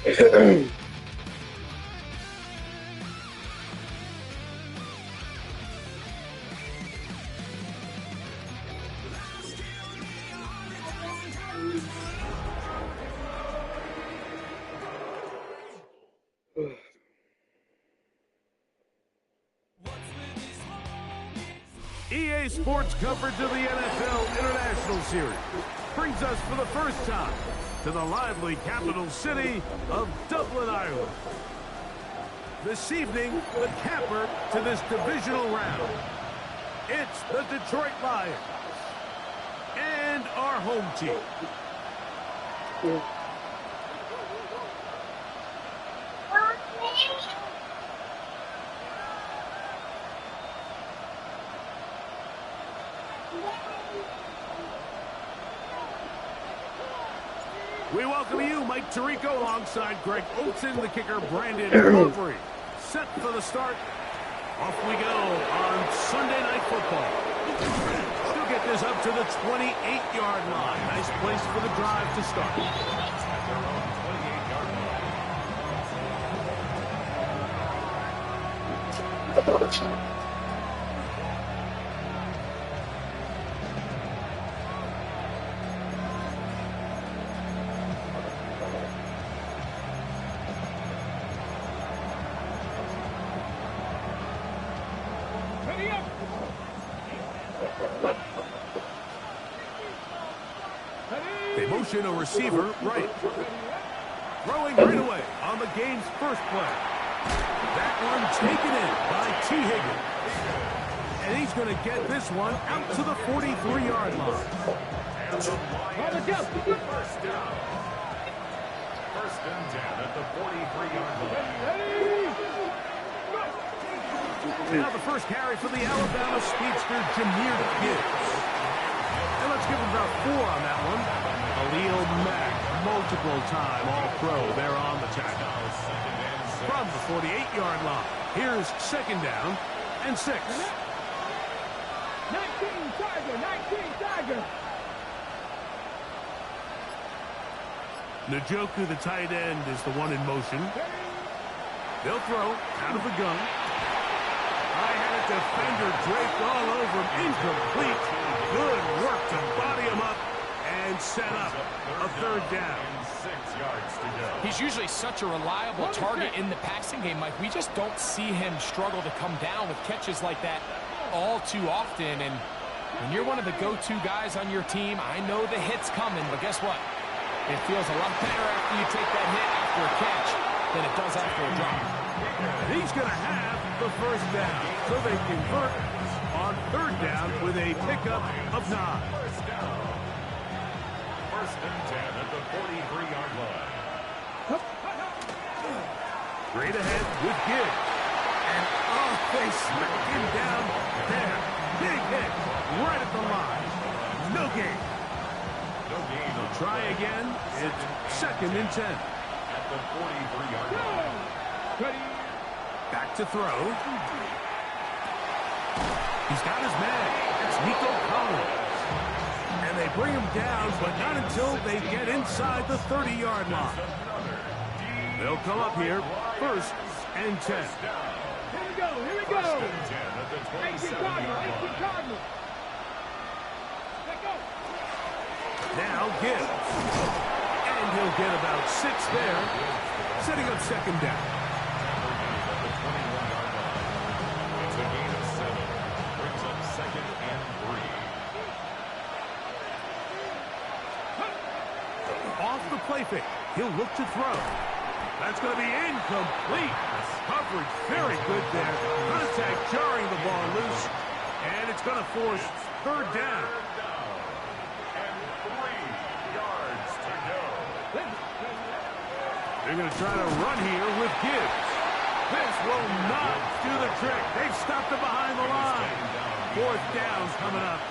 EA Sports coverage of the NFL International Series brings us for the first time to the lively capital city of Dublin, Ireland. This evening, the capper to this divisional round. It's the Detroit Lions and our home team. We welcome you, Mike Tirico, alongside Greg Olsen, the kicker, Brandon Humphrey. Set for the start. Off we go on Sunday Night Football. He'll get this up to the 28-yard line. Nice place for the drive to start. They motion a receiver right. Throwing right away on the game's first play. That one taken in by T. Higgins. And he's going to get this one out to the 43-yard line. First down. First and 10 at the 43-yard line. Now the first carry for the Alabama speedster, Jahmyr Gibbs. And let's give him about 4 on that one. Khalil Mack, multiple-time All-Pro there on the tackle. From the 48-yard line, here's second down and 6. 19 Tiger. Njoku, the tight end, is the one in motion. They'll throw out of the gun. I had a defender draped all over him. Incomplete. Good work to body him up and set up a third down. 6 yards to go. He's usually such a reliable target in the passing game, Mike. We just don't see him struggle to come down with catches like that all too often. And when you're one of the go-to guys on your team, I know the hit's coming, but guess what? It feels a lot better after you take that hit after a catch than it does after a drop. He's going to have the first down, so they convert on third down with a pickup of 9. First and 10 at the 43-yard line. Straight ahead with Gibbs. And they smack him down there. Big hit right at the line. No gain. They'll try again. It's second and 10. At the 43-yard line. Back to throw. He's got his man. It's Nico Collins. And they bring him down, but not until they get inside the 30-yard line. They'll come up here, first and 10. Here we go. 18 Cardinal. Let go. Now Gibbs. And he'll get about 6 there, setting up second down. It's a gain of 7. Brings up second and 3. Off the play fake, he'll look to throw. That's going to be incomplete. Coverage very good there. Contact jarring the ball loose. And it's going to force third down. And 3 yards to go. They're going to try to run here with Gibbs. This will not do the trick. They've stopped it behind the line. Fourth down coming up.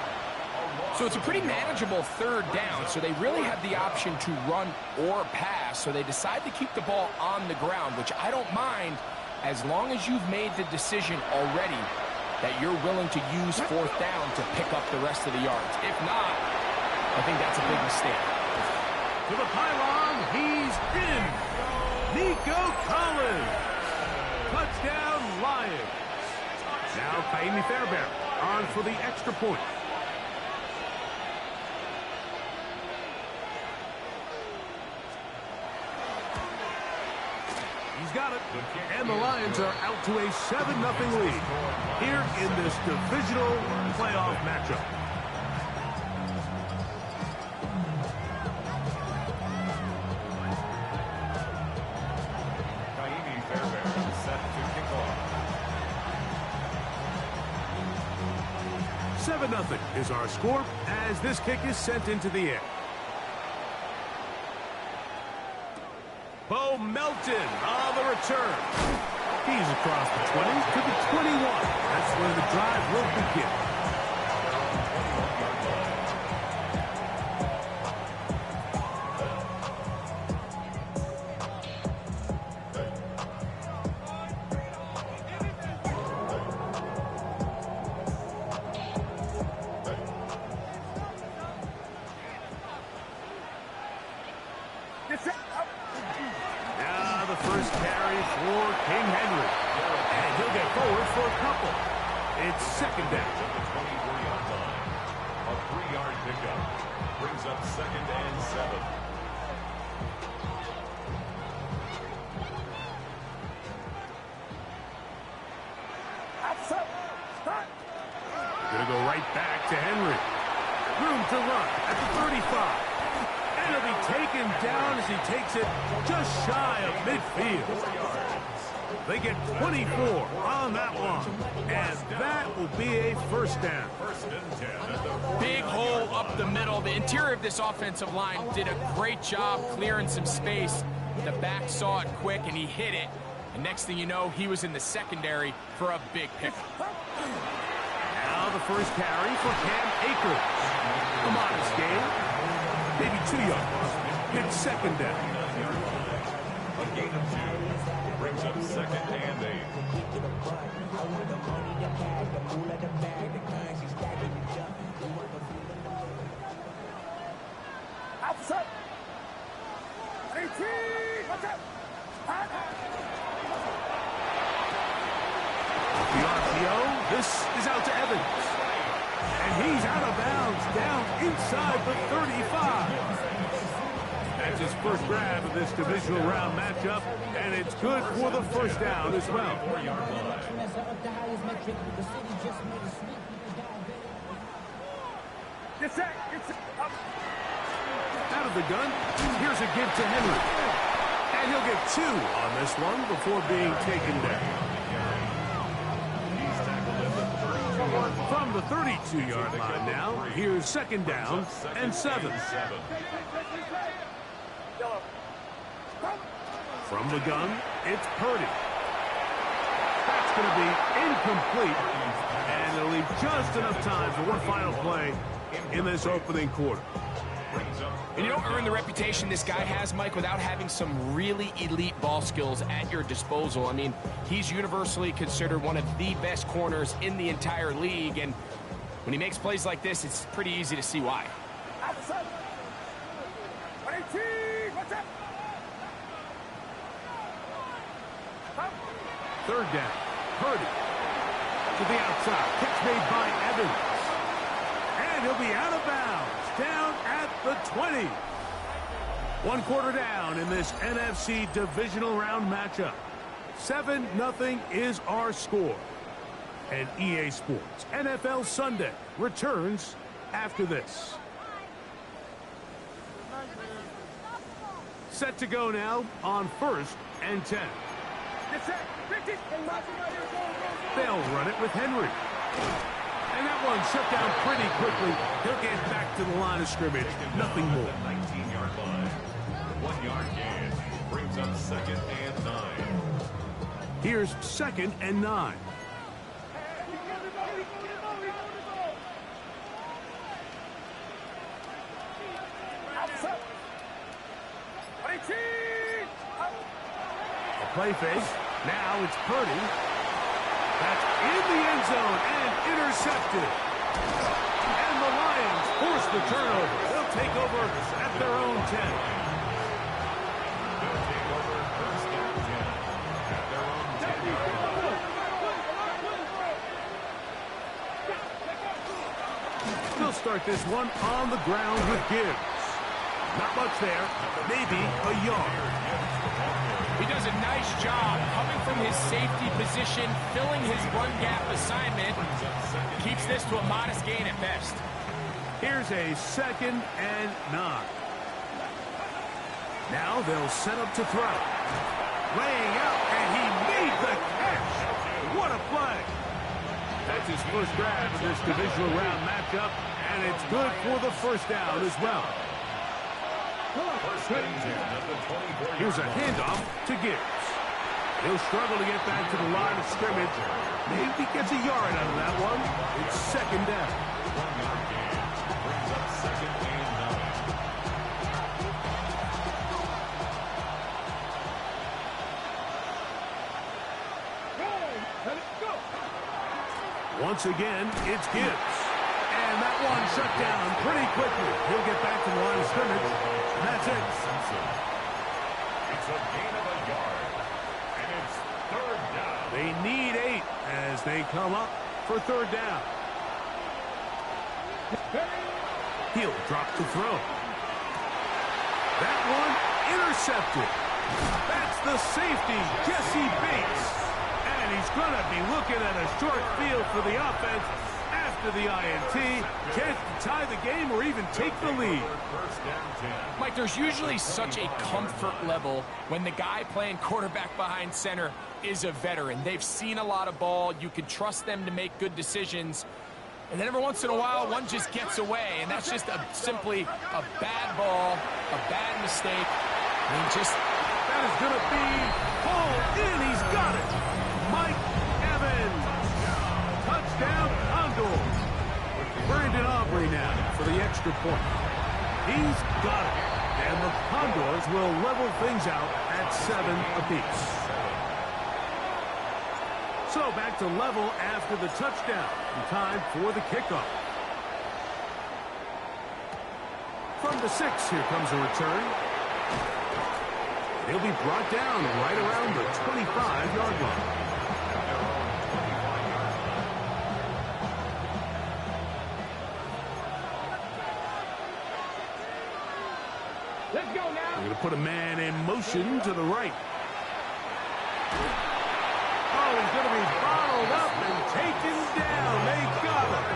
So it's a pretty manageable third down, so they really have the option to run or pass, so they decide to keep the ball on the ground, which I don't mind as long as you've made the decision already that you're willing to use fourth down to pick up the rest of the yards. If not, I think that's a big mistake. To the pylon, he's in. Nico Collins. Touchdown, Lions. Now Kaimi Fairbairn on for the extra point. He's got it. And the Lions are out to a 7-0 lead here in this divisional playoff matchup. Kaimi Fairbairn set to kick off. 7-0 is our score as this kick is sent into the air. Bo Melton on the return. He's across the 20 to the 21. That's where the drive will begin. Now the first carry for King Henry. And he'll get forward for a couple. It's second down. To the 24-yard line. A 3-yard pickup. Brings up 2nd and 7. Gonna go right back to Henry. Room to run at the 35. And he'll be taken down as he takes it just shy of midfield. They get 24 on that one. And that will be a first down. 1st and 10 at the 40. Big hole up the middle. The interior of this offensive line did a great job clearing some space. The back saw it quick, and he hit it. And next thing you know, he was in the secondary for a big pickup. Now the first carry for Cam Akers. A modest gain. Maybe 2 yards. It's second down. A gain of 2. Brings up 2nd and 8. The RPO, this is out to Evans. And he's out of bounds, down inside the 35. That's his first grab of this divisional round matchup, and it's good for the first down as well. 4-yard line. Out of the gun, here's a give to Henry. And he'll get 2 on this one before being taken down. He's tackled at the 32-yard line. From the 32-yard line now, here's second down and 7. From the gun, it's Purdy. That's going to be incomplete, and it'll leave just enough time for one final play in this opening quarter. And you don't earn the reputation this guy has, Mike, without having some really elite ball skills at your disposal. I mean, he's universally considered one of the best corners in the entire league, and when he makes plays like this, it's pretty easy to see why. Third down, Purdy to the outside. Catch made by Evans. And he'll be out of bounds, down at the 20. 1 quarter down in this NFC divisional round matchup. 7-0 is our score. And EA Sports NFL Sunday returns after this. Set to go now on 1st and 10. They'll run it with Henry. And that one shut down pretty quickly. He'll get back to the line of scrimmage. Nothing more. 19-yard line. 1-yard gain. Brings up 2nd and 9. Here's 2nd and 9. A play fake. Now it's Purdy. That's in the end zone and intercepted. And the Lions force the turnover. They'll take over at their own 10. They'll take over 1st start this one on the ground with Gibbs. Not much there, maybe a yard. He does a nice job coming from his safety position, filling his run gap assignment. Keeps this to a modest gain at best. Here's a 2nd and 9. Now they'll set up to throw. Laying out, and he made the catch. What a play. That's his first grab of this divisional round matchup, and it's good for the first down as well. Here's a handoff to Gibbs. He'll struggle to get back to the line of scrimmage. Maybe he gets a yard out of that one. It's 2nd down. 1-yard gain brings up 2nd and 9. Once again, it's Gibbs. And that one shut down pretty quickly. He'll get back to the line of scrimmage, and that's it. It's a gain of a yard, and it's 3rd down. They need 8 as they come up for 3rd down. He'll drop to throw. That one intercepted. That's the safety, Jesse Bates. And he's going to be looking at a short field for the offense after the INT. Chance to tie the game or even take the lead. Mike, there's usually such a comfort level when the guy playing quarterback behind center is a veteran. They've seen a lot of ball. You can trust them to make good decisions. And then every once in a while, one just gets away. And that's just simply a bad ball, a bad mistake. I mean, that is going to be pulled in. He's got it. Mike Evans. Touchdown, Condors. Brandon Aubrey now for the extra point. He's got it. And the Condors will level things out at 7 apiece. So back to level after the touchdown. Time for the kickoff. From the 6, here comes a return. He'll be brought down right around the 25-yard line. Let's go now. We're going to put a man in motion to the right. Oh, he's going to be bottled up and taken down. They got him.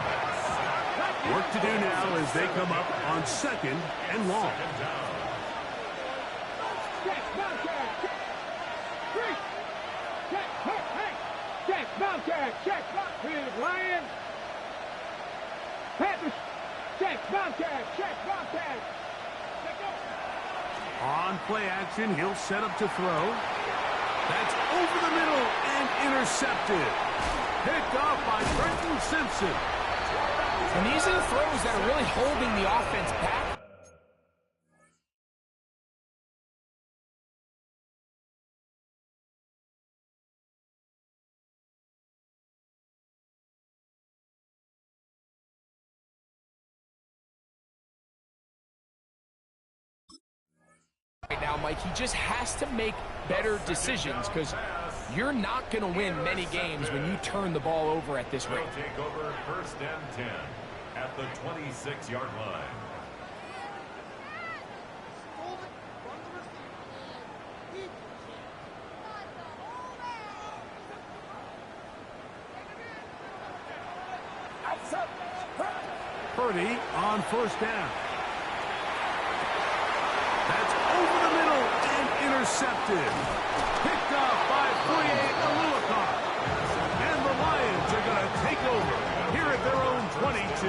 Work to do now as they come up on 2nd and long. Check, Bobcat. Check. 3. Check, hey. Check, Bobcat. Check, Bobcat. Lions. Panthers. Check, Bobcat. Check, Bobcat. Check up. On play action, he'll set up to throw. That's over the middle and intercepted. Picked off by Brenton Simpson. and these are the throws that are really holding the offense back. Right now, Mike, he just has to make better decisions because you're not going to win many games when you turn the ball over at this rate. Take over 1st and 10 at the 26-yard line. Purdy on 1st down. That's over the middle and intercepted. Picked off by Foye Oluokun. And the Lions are going to take over here at their own 22.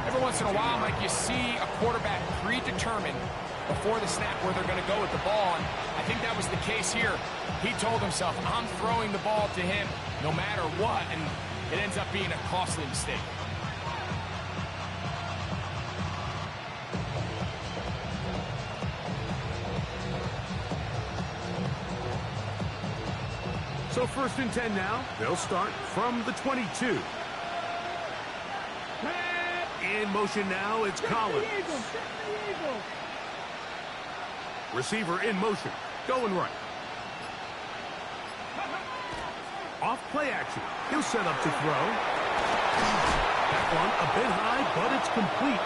Every once in a while, Mike, you see a quarterback predetermined before the snap where they're going to go with the ball, and I think that was the case here. He told himself, I'm throwing the ball to him no matter what, and it ends up being a costly mistake. So 1st and 10 now. They'll start from the 22. In motion now, it's Collins. Receiver in motion. Going right. Off play action. He'll set up to throw. That one a bit high, but it's complete.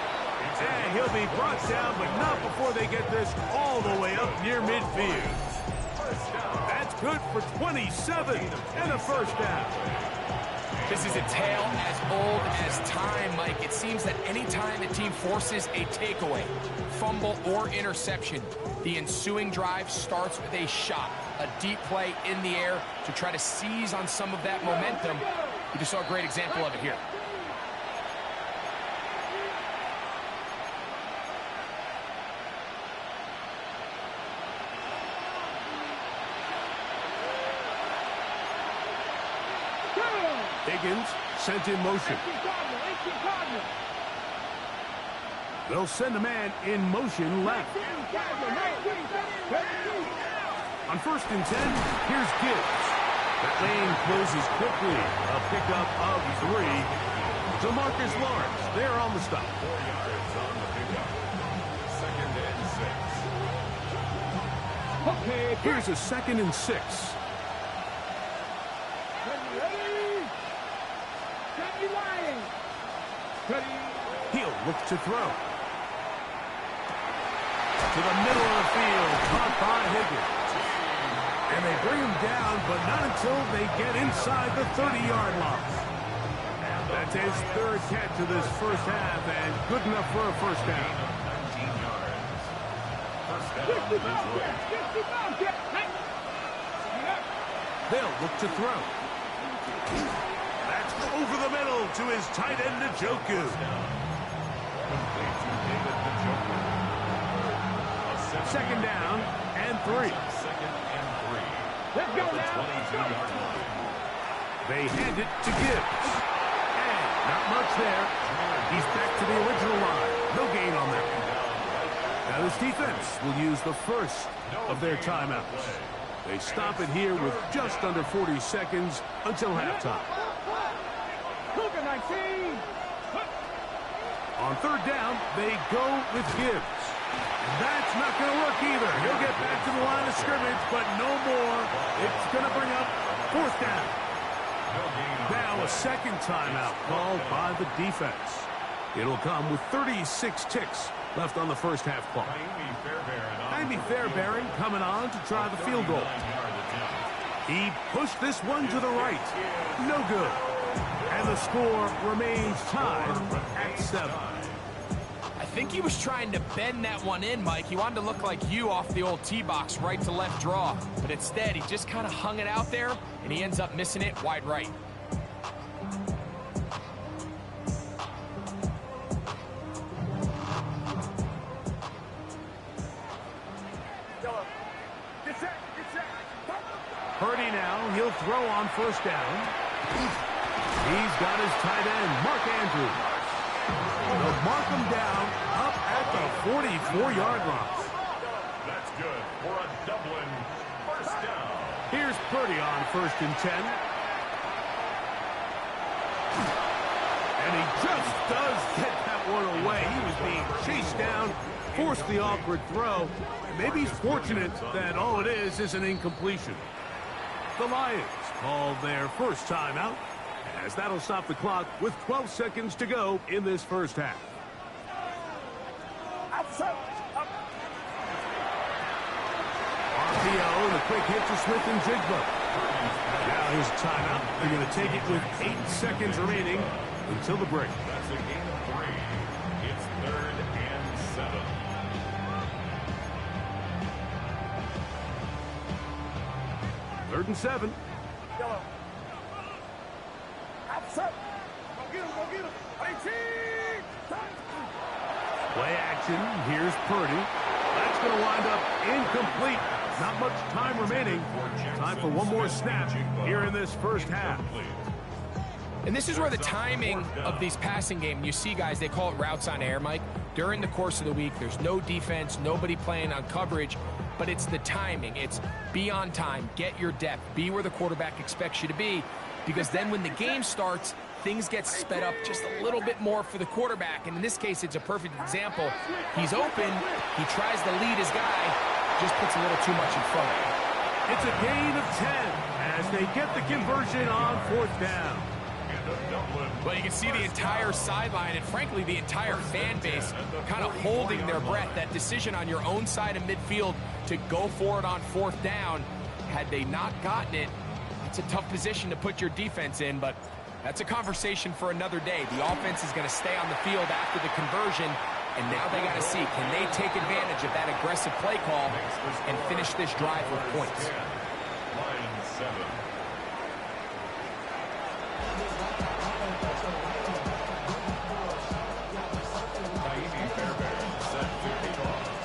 And he'll be brought down, but not before they get this all the way up near midfield. That's good for 27 and a first down. This is a tale as old as time, Mike. It seems that anytime the team forces a takeaway, fumble, or interception, the ensuing drive starts with a shot, a deep play in the air to try to seize on some of that momentum. We just saw a great example of it here. Higgins sent in motion. They'll send a man in motion left. On 1st and 10, here's Gibbs. That lane closes quickly. A pickup of 3. DeMarcus Lawrence there on the stop. 4 yards on the pickup. 2nd and 6. Okay, Here's a 2nd and 6. He'll look to throw. To the middle of the field, caught by Higgins. And they bring him down, but not until they get inside the 30-yard line. That's his 3rd catch of this first half, and good enough for a first down. 19 yards. First down, Detroit. They'll look to throw. That's over the middle to his tight end, Njoku. Complete to David Njoku. 2nd down and 3. 2nd and 3. Let's go At the now. 22-yard line. They hand it to Gibbs. And not much there. He's back to the original line. No gain on that. Now this defense will use the first of their timeouts. They stop it here with just under 40 seconds until halftime. Cougar 19. On 3rd down, they go with Gibbs. That's not going to work either. He'll get back to the line of scrimmage, but no more. It's going to bring up 4th down. Now a 2nd timeout called by the defense. It'll come with 36 ticks left on the first half clock. Jaime Fairbairn coming on to try the field goal. He pushed this one to the right. No good. And the score remains tied at 7. I think he was trying to bend that one in, Mike. He wanted to look like you off the old tee box, right to left draw. But instead, he just kind of hung it out there, and he ends up missing it wide right. Purdy now, he'll throw on 1st down. He's got his tight end, Mark Andrews. They'll mark him down up at the 44-yard line. That's good for a Dublin first down. Here's Purdy on 1st and 10. And he just does get that one away. He was being chased down, forced the awkward throw. Maybe he's fortunate that all it is an incompletion. The Lions call their first timeout, as that'll stop the clock with 12 seconds to go in this first half. RPO and a quick hit to Smith and Jigba. Now here's a timeout. They're going to take it with 8 seconds remaining until the break. That's a gain of 3. It's 3rd and 7. Third and 7. Play action. Here's Purdy. That's going to wind up incomplete. Not much time remaining. Time for one more snap here in this first half. And this is where the timing of these passing games, you see guys, they call it routes on air, Mike. During the course of the week, there's no defense, nobody playing on coverage, but it's the timing. It's be on time, get your depth, be where the quarterback expects you to be, because then when the game starts, things get sped up just a little bit more for the quarterback. And in this case, it's a perfect example. He's open, he tries to lead his guy, just puts a little too much in front of him. It's a gain of 10 as they get the conversion on 4th down. Well, you can see the entire sideline and, frankly, the entire fan base kind of holding their breath. That decision on your own side of midfield to go for it on 4th down, had they not gotten it, it's a tough position to put your defense in, but that's a conversation for another day. The offense is going to stay on the field after the conversion, and now they got to see, can they take advantage of that aggressive play call and finish this drive with points? Line 7.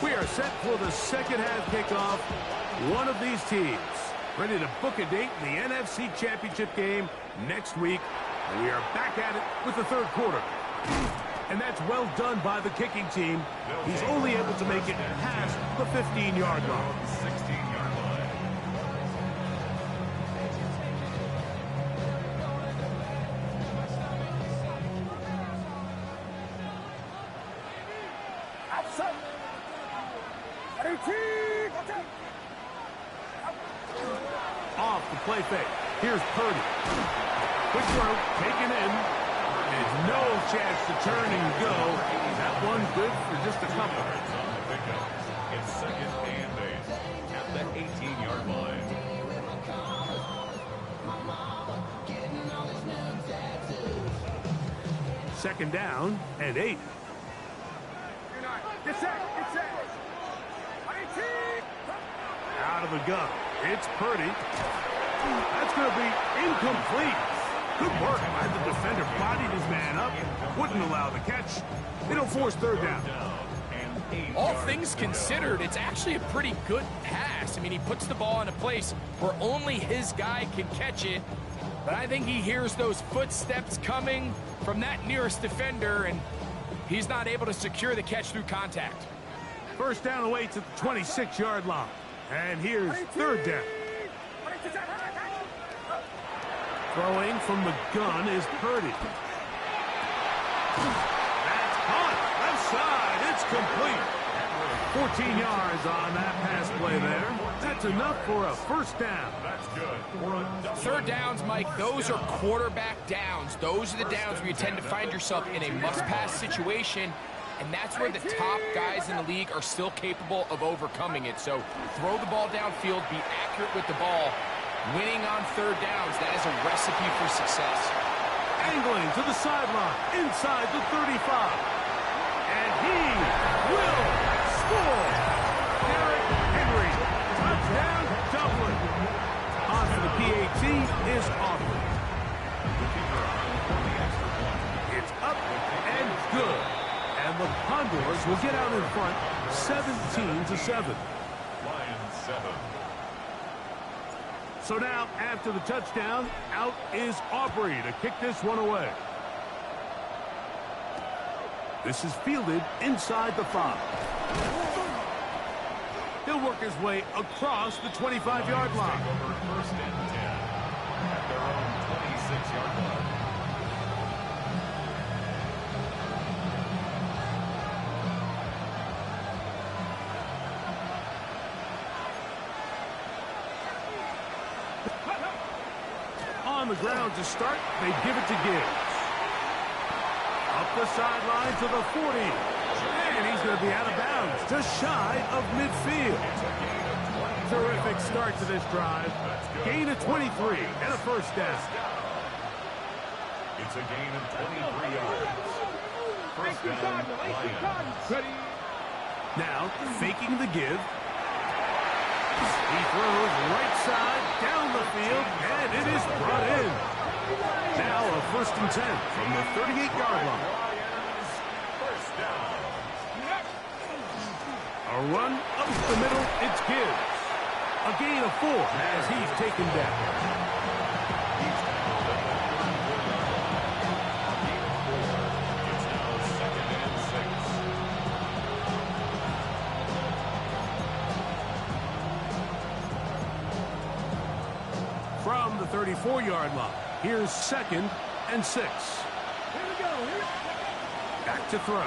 We are set for the second half kickoff. One of these teams ready to book a date in the NFC Championship game next week. And we are back at it with the third quarter. And that's well done by the kicking team. He's only able to make it past the 15-yard line. 16-yard line. Outside. 18. Off the play fake. Here's Purdy. Quick throw, taken in. And no chance to turn and go. That one's good for just a couple. On the pickup. It's 2nd and 8 at the 18-yard line. Second down and 8. Get set. Get set. 18. Out of the gun. It's Purdy. That's going to be incomplete. Good work by the defender. Bodied his man up. Wouldn't allow the catch. It'll force third down. All things considered, it's actually a pretty good pass. I mean, he puts the ball in a place where only his guy can catch it. But I think he hears those footsteps coming from that nearest defender, and he's not able to secure the catch through contact. First down awaits at the 26-yard line. And here's third down. Throwing from the gun is Purdy. That's caught. Left side. It's complete. 14 yards on that pass play there. That's enough for a first down. That's good. Third downs, Mike, those are quarterback downs. Those are the downs where you tend to find yourself in a must-pass situation, and that's where the top guys in the league are still capable of overcoming it. So throw the ball downfield, be accurate with the ball. Winning on third downs, that is a recipe for success. Angling to the sideline, inside the 35. And he will score. Derrick Henry, touchdown, Dublin. On for the PAT is Aubrey. It's up and good. And the Condors will get out in front, 17-7. Line 7. So now, after the touchdown, out is Aubrey to kick this one away. This is fielded inside the 5. He'll work his way across the 25-yard line. Over 1st and 10 at their own 26-yard line. On the ground to start, they give it to Gibbs. Up the sideline to the 40. And he's going to be out of bounds, just shy of midfield. Terrific start to this drive. Gain of 23 and a first down. It's a gain of 23 yards. First down, Lions. Now, faking the give. He throws right side down the field, and it is brought in. Now a 1st and 10 from the 38-yard line. First down. A run up the middle, it's Gibbs. A gain of 4 as he's taken down. It's now 2nd and 6. From the 34-yard line, here's 2nd and 6. Back to throw. A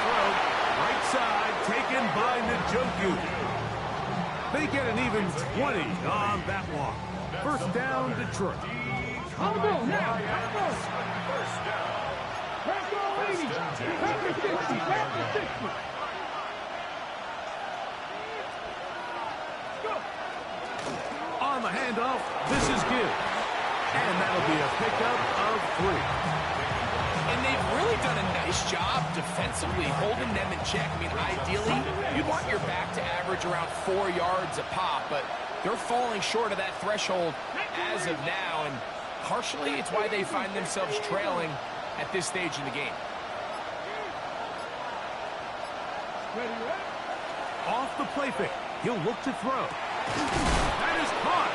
throw, right side, taken by Njoku. They get an even 20 on that one. First down, Detroit. On the ball now. First down. Let's go, ladies. Back to 60. Back to 60. Go. On the handoff, this is Gibbs. And that'll be a pickup of 3. And they've really done a nice job defensively holding them in check. I mean, ideally, you'd want your back to average around 4 yards a pop, but they're falling short of that threshold as of now, and partially it's why they find themselves trailing at this stage in the game. Ready, ready. Off the play fake. He'll look to throw. That is caught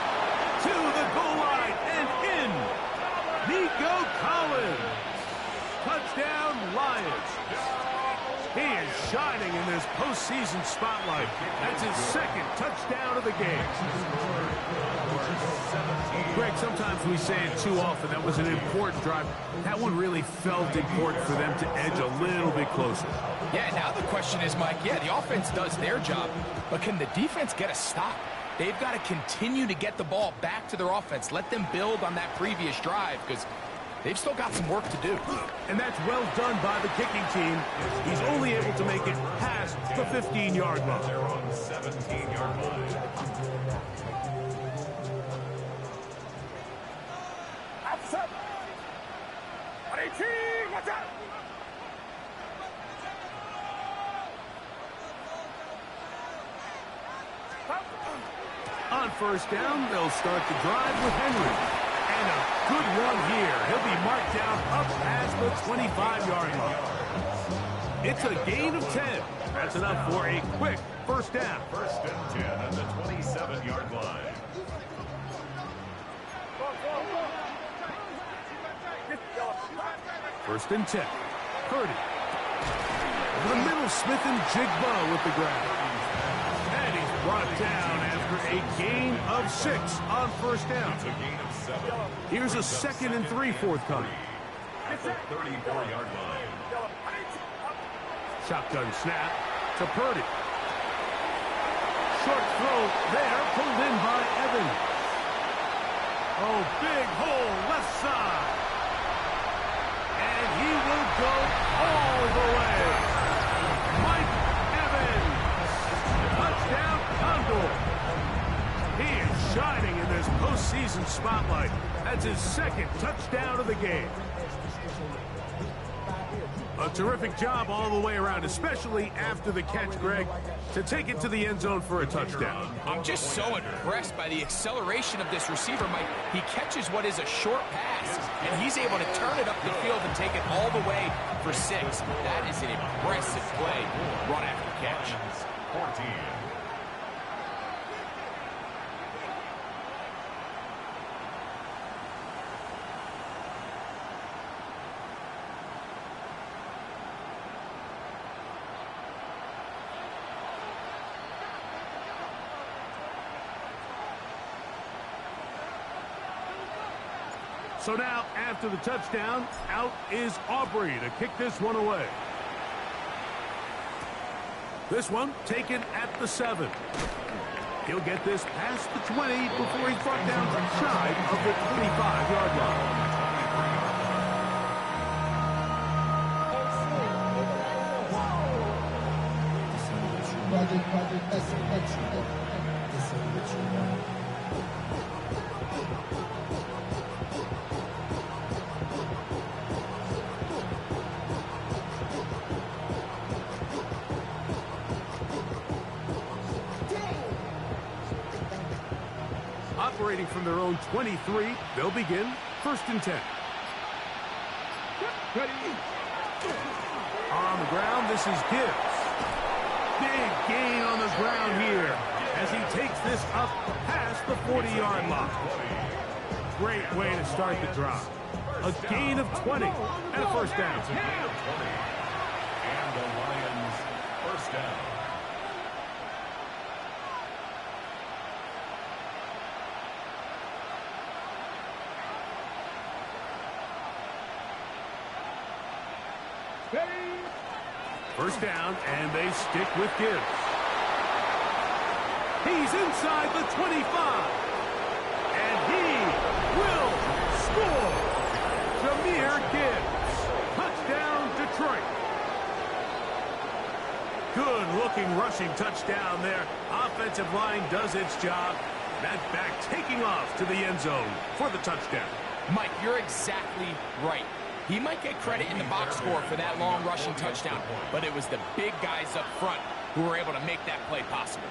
to the goal line and in. Nico Collins. Touchdown, Lions. He is shining in this postseason spotlight. That's his second touchdown of the game. Greg, sometimes we say it too often. That was an important drive. That one really felt important for them to edge a little bit closer. Yeah, now the question is, Mike, yeah, the offense does their job, but can the defense get a stop? They've got to continue to get the ball back to their offense. Let them build on that previous drive because they've still got some work to do. And that's well done by the kicking team. He's only able to make it past the 15-yard line. They're on the 17-yard line. Outside. 18. Watch out. On first down, they'll start the drive with Henry. And a good one here. He'll be marked down up past the 25-yard line. It's a gain of 10. That's enough for a quick first down. First and 10 at the 27-yard line. First and 10. Purdy. Over the middle, Smith and Jigba with the grab. And he's brought down after a gain of 6 on first down. It's a gain of 7. Here's a 2nd and 3 forthcoming. At the 34-yard line. Shotgun snap to Purdy. Short throw there, pulled in by Evans. Oh, big hole left side. And he will go all the way. Mike Evans. Touchdown, Condor. He is shining in this postseason spotlight. That's his 2nd touchdown of the game. A terrific job all the way around, especially after the catch, Greg, to take it to the end zone for a touchdown. I'm just so impressed by the acceleration of this receiver, Mike. He catches what is a short pass, and he's able to turn it up the field and take it all the way for 6. That is an impressive play, run after catch. 14. So now, after the touchdown, out is Aubrey to kick this one away. This one taken at the 7. He'll get this past the 20 before he's brought down shy of the 25-yard line. Operating from their own 23, they'll begin first and 10. On the ground, this is Gibbs. Big gain on the ground here as he takes this up past the 40-yard line. Great way to start the drive. A gain of 20 and a first down. And the Lions first down. First down, and they stick with Gibbs. He's inside the 25. And he will score. Jahmyr Gibbs. Touchdown, Detroit. Good-looking rushing touchdown there. Offensive line does its job. That back taking off to the end zone for the touchdown. Mike, you're exactly right. He might get credit in the box score for that long rushing touchdown, but it was the big guys up front who were able to make that play possible.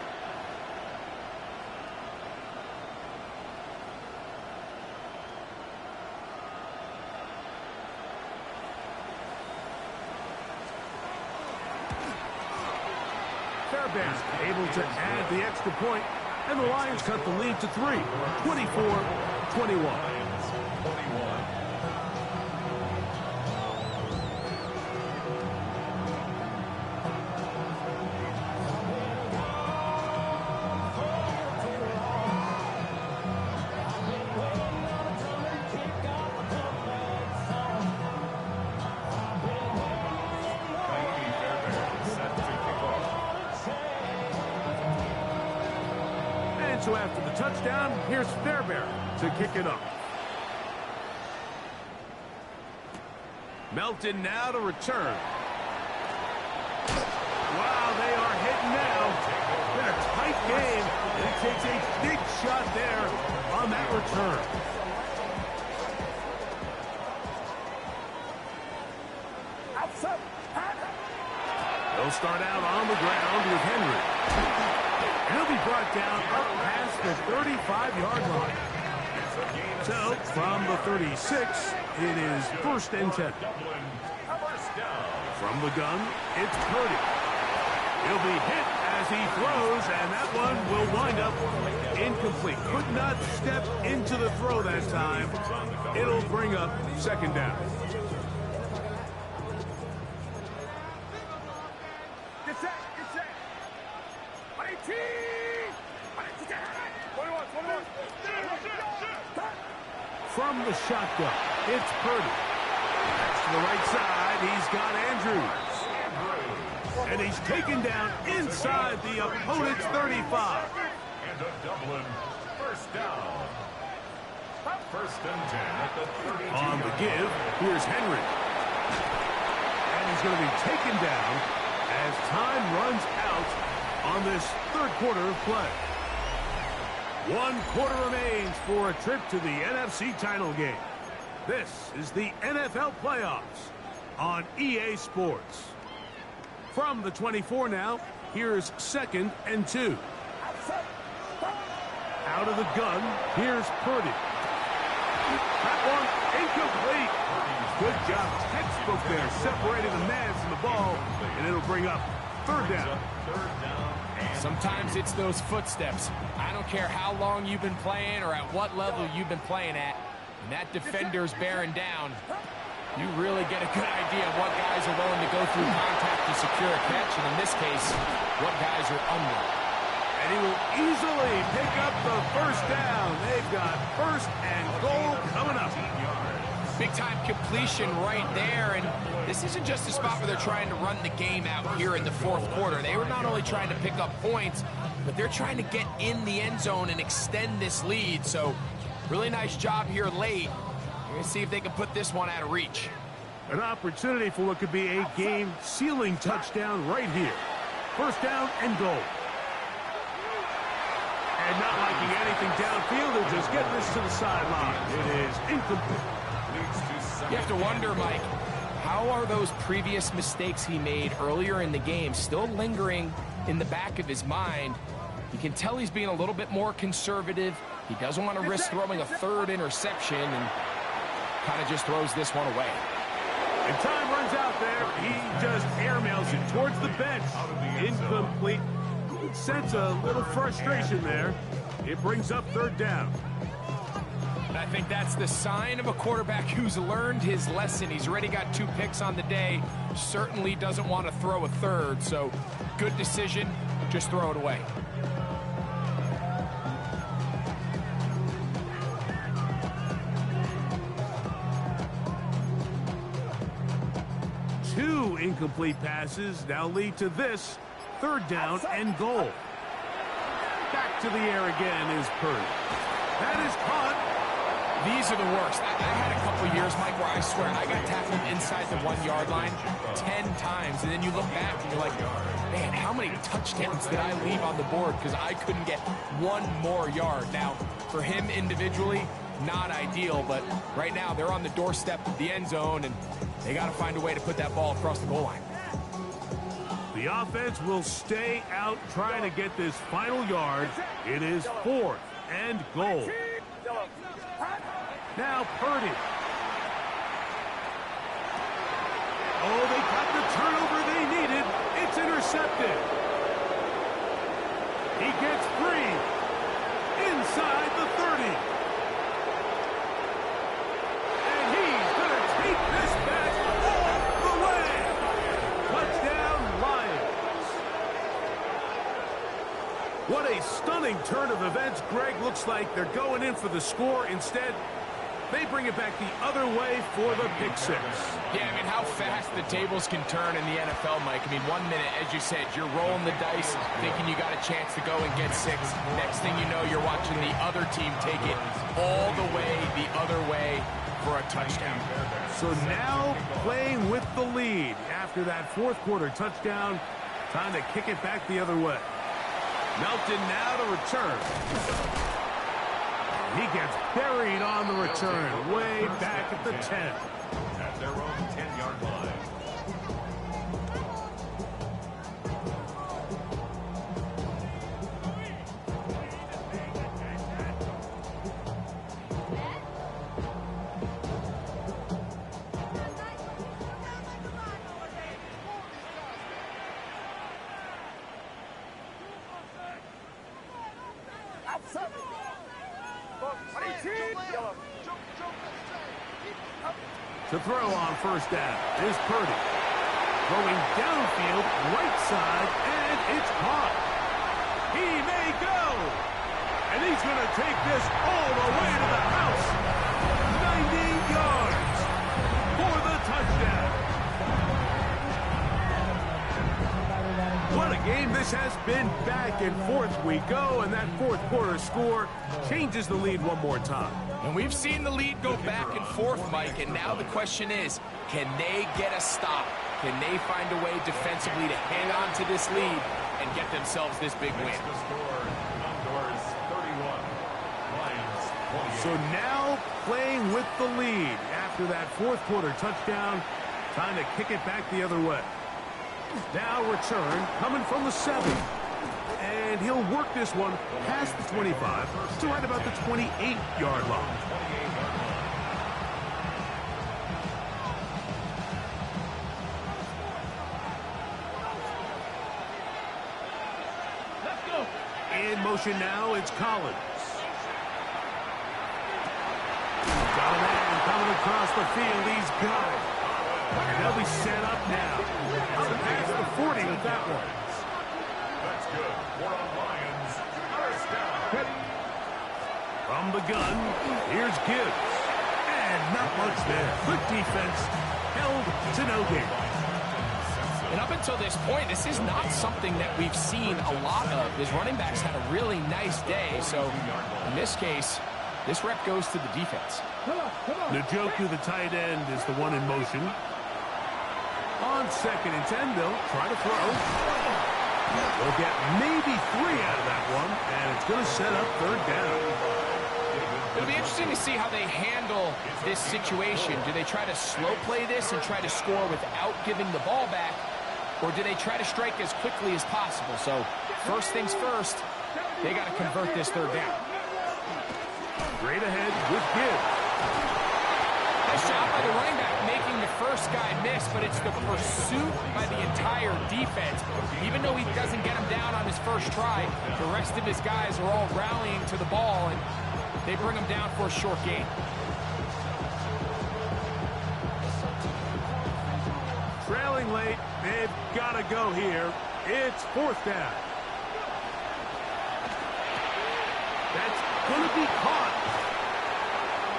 Fairbairn able to add the extra point, and the Lions cut the lead to 3, 24-21. So after the touchdown, here's Fairbairn to kick it off. Melton now to return. Wow, they are hitting now. Been a tight game. And he takes a big shot there on that return. They'll start out on the ground with Henry. He'll be brought down up past the 35-yard line. So, from the 36, it is 1st and 10. From the gun, it's Purdy. He'll be hit as he throws, and that one will wind up incomplete. Could not step into the throw that time. It'll bring up 2nd down. From the shotgun, it's Purdy. That's to the right side. He's got Andrews. And he's taken down inside the opponent's 35. And a Dublin 1st down. 1st and 10 at the 32. On the give, here's Henry. And he's going to be taken down as time runs out on this 3rd quarter of play. 1 quarter remains for a trip to the NFC title game. This is the NFL playoffs on EA Sports. From the 24 now, here's 2nd and 2. Out of the gun, here's Purdy. That one incomplete. Good job, textbook there, separating the man from the ball, and it'll bring up 3rd down. Sometimes it's those footsteps. I don't care how long you've been playing or at what level you've been playing at. When that defender's bearing down, you really get a good idea of what guys are willing to go through contact to secure a catch, and in this case, what guys are unwilling. And he will easily pick up the 1st down. They've got 1st and goal coming up. Big-time completion right there, and this isn't just a spot where they're trying to run the game out here in the 4th quarter. They were not only trying to pick up points, but they're trying to get in the end zone and extend this lead. So, really nice job here late. We're going to see if they can put this one out of reach. An opportunity for what could be a game-sealing touchdown right here. 1st down and goal. And not liking anything downfield, they'll just get this to the sideline. It is incomplete. You have to wonder, Mike, how are those previous mistakes he made earlier in the game still lingering in the back of his mind? You can tell he's being a little bit more conservative. He doesn't want to risk throwing a 3rd interception and kind of just throws this one away. And time runs out there. He just airmails it towards the bench. Incomplete. Sense a little frustration there. It brings up 3rd down. I think that's the sign of a quarterback who's learned his lesson. He's already got 2 picks on the day. Certainly doesn't want to throw a 3rd. So good decision. Just throw it away. Two incomplete passes now lead to this 3rd down and goal. Back back to the air again is Purdy. That is caught. These are the worst. I had a couple years, Mike, where I swear I got tackled inside the 1-yard line 10 times, and then you look back and you're like, man, how many touchdowns did I leave on the board because I couldn't get one more yard? Now, for him individually, not ideal, but right now they're on the doorstep of the end zone, and they got to find a way to put that ball across the goal line. The offense will stay out trying to get this final yard. It is 4th and goal. Now Purdy. Oh, they got the turnover they needed. It's intercepted. He gets free inside the 30. And he's going to take this back all the way. Touchdown, Lions. What a stunning turn of events. Greg, looks like they're going in for the score. Instead, they bring it back the other way for the pick six. Yeah, I mean, how fast the tables can turn in the NFL, Mike. I mean, 1 minute, as you said, you're rolling the dice, thinking you got a chance to go and get 6. Next thing you know, you're watching the other team take it all the way the other way for a touchdown. So now playing with the lead after that 4th quarter touchdown, time to kick it back the other way. Melton now to return. He gets buried on the return, way back at the 10. At their own 10-yard line. To throw on first down is Purdy. Throwing downfield, right side, and it's caught. He may go. And he's going to take this all the way to the house. 90 yards for the touchdown. What a game this has been. Back and forth we go, and that 4th quarter score changes the lead one more time. And we've seen the lead go back and forth, Mike, and now the question is, can they get a stop? Can they find a way defensively to hang on to this lead and get themselves this big win? The score, Condors 31, Lions 28. So now playing with the lead after that 4th quarter touchdown, time to kick it back the other way. Now return coming from the 7. And he'll work this one past the 25 to right about the 28-yard line. Let's go. In motion now, it's Collins. Got a man coming across the field. He's got it. And they'll be set up now. Up past the 40 with that one. That's good. We're on Lions. First down. From the gun, here's Gibbs. And not much there. Good defense. Held to no gain. And up until this point, this is not something that we've seen a lot of. His running backs had a really nice day. So in this case, this rep goes to the defense. Njoku, the tight end, is the one in motion. On 2nd and 10, they'll try to throw. They'll get maybe 3 out of that one, and it's going to set up 3rd down. It'll be interesting to see how they handle this situation. Do they try to slow play this and try to score without giving the ball back, or do they try to strike as quickly as possible? So first things first, they got to convert this 3rd down. Straight ahead with Gibbs. Nice job by the running back making the first guy miss, but it's the pursuit by the entire defense. Even though he doesn't get him down on his first try, the rest of his guys are all rallying to the ball, and they bring him down for a short gain. Trailing late, they've got to go here. It's 4th down. That's going to be caught.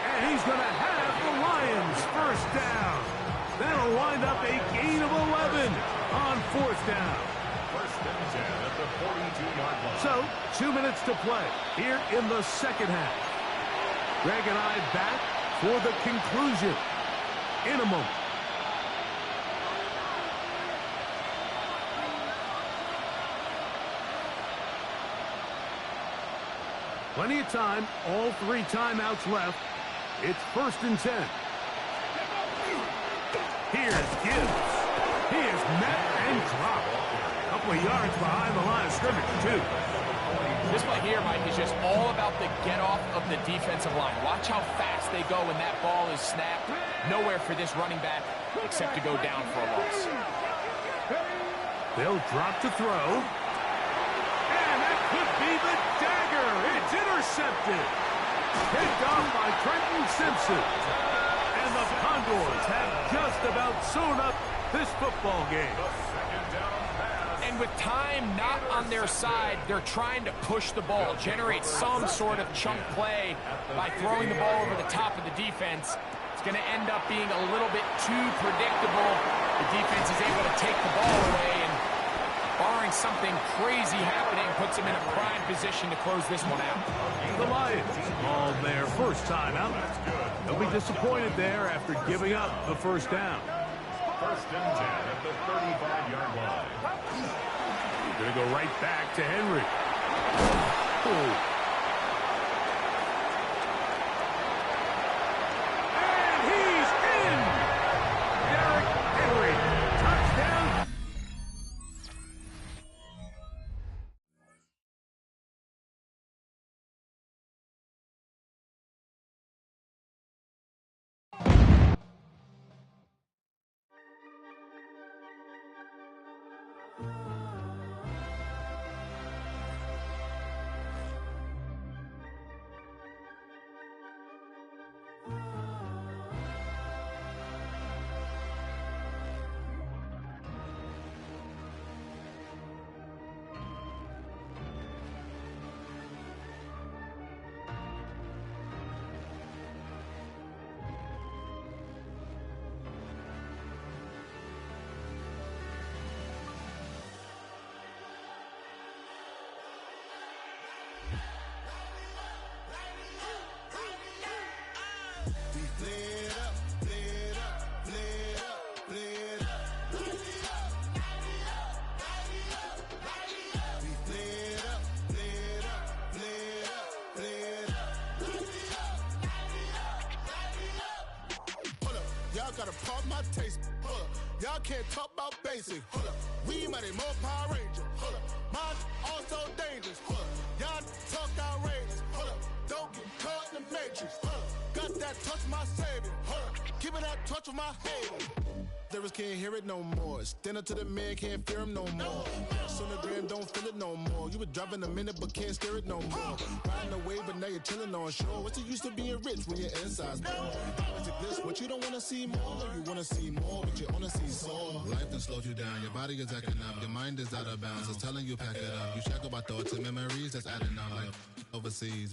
And he's going to have the Lions first down. That'll wind up a gain of 11 on 4th down. First and 10 at the 42-yard line. So, 2 minutes to play here in the second half. Greg and I back for the conclusion in a moment. Plenty of time, all 3 timeouts left. It's 1st and 10. Here's Gibbs. He is met and dropped. A couple of yards behind the line of scrimmage, too. This play here, Mike, is just all about the get-off of the defensive line. Watch how fast they go when that ball is snapped. Nowhere for this running back except to go down for a loss. They'll drop to throw. And that could be the dagger. It's intercepted. Picked off by Trenton Simpson. And the Condors have just about sewn up this football game. And with time not on their side, they're trying to push the ball, generate some sort of chunk play by throwing the ball over the top of the defense. It's going to end up being a little bit too predictable. The defense is able to take the ball away, and barring something crazy happening, puts them in a prime position to close this one out. The Lions called their first time out. They'll be disappointed there after giving up the first down. 1st and 10 at the 35-yard line. Going to go right back to Henry. Oh. And he's in! Derrick Henry. Touchdown. Y'all gotta pump my taste. Hold up. Y'all can't talk about basic. Hold up. We mighty more Power Ranger. Hold up. Mine also dangerous. Hold up. Y'all talk outrageous. Hold up. Don't get caught in the matrix. Hold up. Got that touch my savior. Hold up. Keeping that touch with my haters. Lyrics can't hear it no more. Stand up to the man, can't fear him no more. Sonogram don't feel it no more. You were driving a minute but can't steer it no more. Riding away but now you're chilling on shore. What's the use of being rich when your inside's poor? It's a bliss, what you don't wanna see more. You wanna see more, but you wanna see soul. Life done slowed you down, your body is acting up. Your mind is out of bounds, it's telling you pack it up. You check about thoughts and memories that's adding up. Like overseas,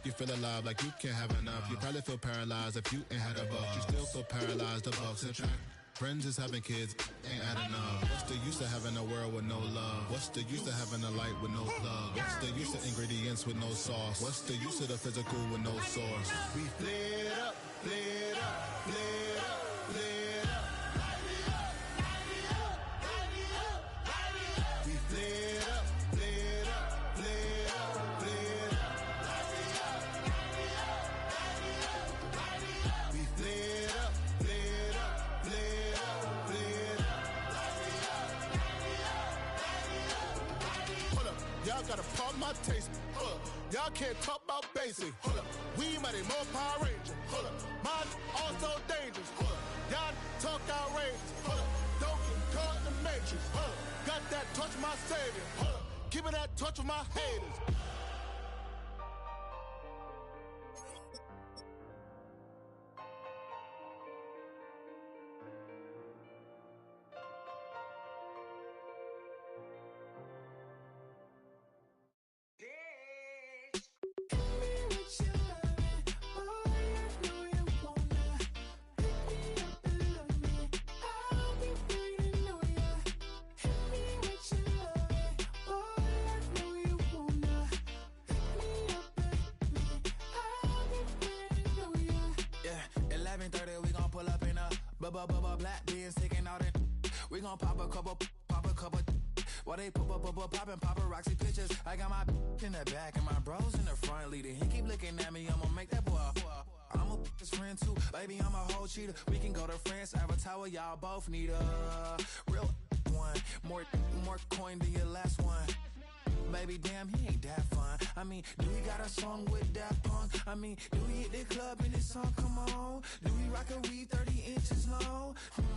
you feel alive like you can't have enough. You probably feel paralyzed if you ain't had a buck. You still feel paralyzed, the bucks and track. Friends is having kids, ain't adding up. What's the use of having a world with no love? What's the use of having a light with no plug? What's the use of ingredients with no sauce? What's the use of the physical with no source? We flared up, flared up, flared up, flared up. We flared up, flared up, flared up, flared up. We flared up, flared up, flared up, flared up. Hold up, y'all gotta pump my taste. Hold up, y'all can't talk about basic. Hold up, we mighty more Power Ranger. Hold up, mine also dangerous. Hold up, y'all talk outrageous. Hold up, don't get caught in the matrix. Hold up, got that touch my savior. Hold up, keeping that touch with my haters. Black beans taking all that. We gon' pop a couple. While they poppin' paparazzi pictures. I got my in the back and my bros in the front leading. He keep looking at me, I'ma make that boy. I'm a his friend too, baby, I'm a whole cheater. We can go to France, Avatar, y'all both need a real one. More coin than your last one. Baby, damn, he ain't that fun. I mean, do he got a song with that punk? I mean, do he hit the club in this song? Come on. Do he rock a weave 30 inches long?